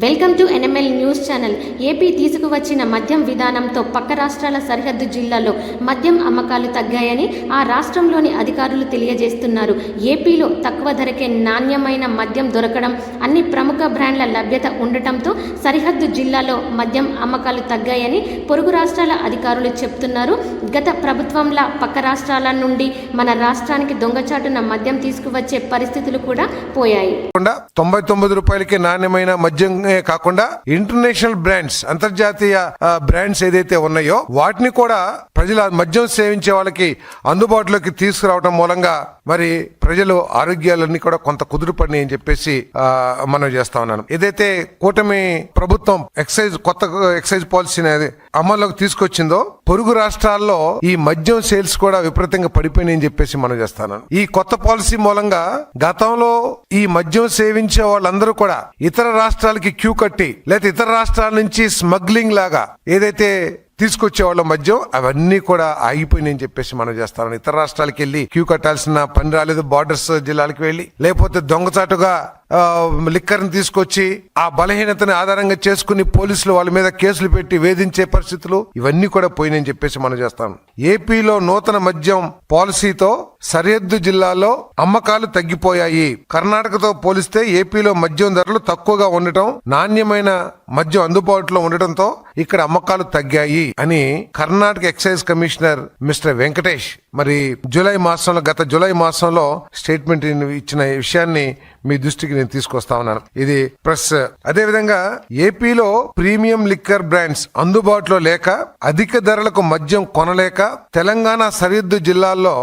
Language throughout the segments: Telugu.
Welcome to NML news channel. AP తీసుకువచ్చిన మద్యం విధానంతో పక్క రాష్ట్రాల సరిహద్దు జిల్లాల్లో మద్యం అమ్మకాలు తగ్గాయని ఆ రాష్ట్రంలోని అధికారులు తెలియజేస్తున్నారు. ఏపీలో తక్కువ ధరకే నాణ్యమైన మద్యం దొరకడం, అన్ని ప్రముఖ బ్రాండ్ల లభ్యత ఉండటంతో సరిహద్దు జిల్లాలో మద్యం అమ్మకాలు తగ్గాయని పొరుగు రాష్ట్రాల అధికారులు చెప్తున్నారు. గత ప్రభుత్వంలా పక్క రాష్ట్రాల నుండి మన రాష్ట్రానికి దొంగచాటున మద్యం తీసుకువచ్చే పరిస్థితులు కూడా పోయాయి. 99 రూపాయలకి నాణ్యమైన మద్యం కాకుండా ఇంటర్నేషనల్ బ్రాండ్స్, అంతర్జాతీయ బ్రాండ్స్ ఏదైతే ఉన్నాయో వాటిని కూడా ప్రజల మద్యం సేవించే వాళ్ళకి అందుబాటులోకి తీసుకురావడం మూలంగా మరి ప్రజలు ఆరోగ్యాలన్నీ కూడా కొంత కుదురుపడినాయి అని చెప్పేసి మనం చేస్తా ఉన్నాను. ఏదైతే కూటమి ప్రభుత్వం కొత్త ఎక్సైజ్ పాలసీని అమల్లోకి తీసుకొచ్చిందో పొరుగు రాష్ట్రాల్లో ఈ మద్యం సేల్స్ కూడా విపరీతంగా పడిపోయినాయి అని చెప్పేసి మనం చేస్తాను. ఈ కొత్త పాలసీ మూలంగా గతంలో ఈ మద్యం సేవించే వాళ్ళందరూ కూడా ఇతర రాష్ట్రాలకి క్యూ కట్టి లేదా ఇతర రాష్ట్రాల నుంచి స్మగ్లింగ్ లాగా ఏదైతే తీసుకొచ్చేవాళ్ళ మద్యం అవన్నీ కూడా ఆగిపోయినాయని చెప్పేసి మనం చేస్తాం. ఇతర రాష్ట్రాలకు వెళ్ళి క్యూ కట్టాల్సిన పని రాలేదు. బార్డర్స్ జిల్లాలకు వెళ్ళి లేకపోతే దొంగచాటుగా లిక్కర్ని తీసుకొచ్చి ఆ బలహీనతని ఆధారంగా చేసుకుని పోలీసులు వాళ్ళ మీద కేసులు పెట్టి వేధించే పరిస్థితులు ఇవన్నీ కూడా పోయినాయని చెప్పేసి మనం చేస్తాం. ఏపీలో నూతన మద్యం పాలసీతో సరిహద్దు జిల్లాలో అమ్మకాలు తగ్గిపోయాయి. కర్ణాటకతో పోలిస్తే ఏపీలో మద్యం ధరలు తక్కువగా ఉండటం, నాణ్యమైన మద్యం అందుబాటులో ఉండటంతో ఇక్కడ అమ్మకాలు తగ్గాయి అని Karnataka excise commissioner mister Venkatesh మరి గత జూలై మాసంలో స్టేట్మెంట్ ఇచ్చిన విషయాన్ని మీ దృష్టికి నేను తీసుకొస్తా ఉన్నాను. ఇది ప్రెస్. అదేవిధంగా ఏపీలో ప్రీమియం లిక్కర్ బ్రాండ్స్ అందుబాటులో లేక అధిక ధరలకు మద్యం కొనలేక తెలంగాణ సరిహద్దు జిల్లాల్లో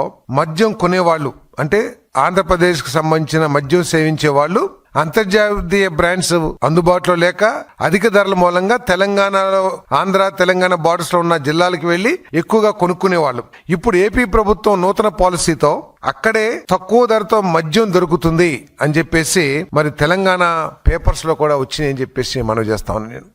మద్యం కొనేవాళ్ళు, అంటే ఆంధ్రప్రదేశ్ కు సంబంధించిన మద్యం సేవించే వాళ్ళు అంతర్జాతీయ బ్రాండ్స్ అందుబాటులో లేక అధిక ధరల మూలంగా తెలంగాణ బార్డర్స్ లో ఉన్న జిల్లాలకు వెళ్లి ఎక్కువగా కొనుక్కునేవాళ్ళు. ఇప్పుడు ఏపీ ప్రభుత్వం నూతన పాలసీతో అక్కడే తక్కువ ధరతో మద్యం దొరుకుతుంది అని చెప్పేసి మరి తెలంగాణ పేపర్స్ లో కూడా వచ్చినాయి అని చెప్పేసి మనం చేస్తా ఉన్నాను.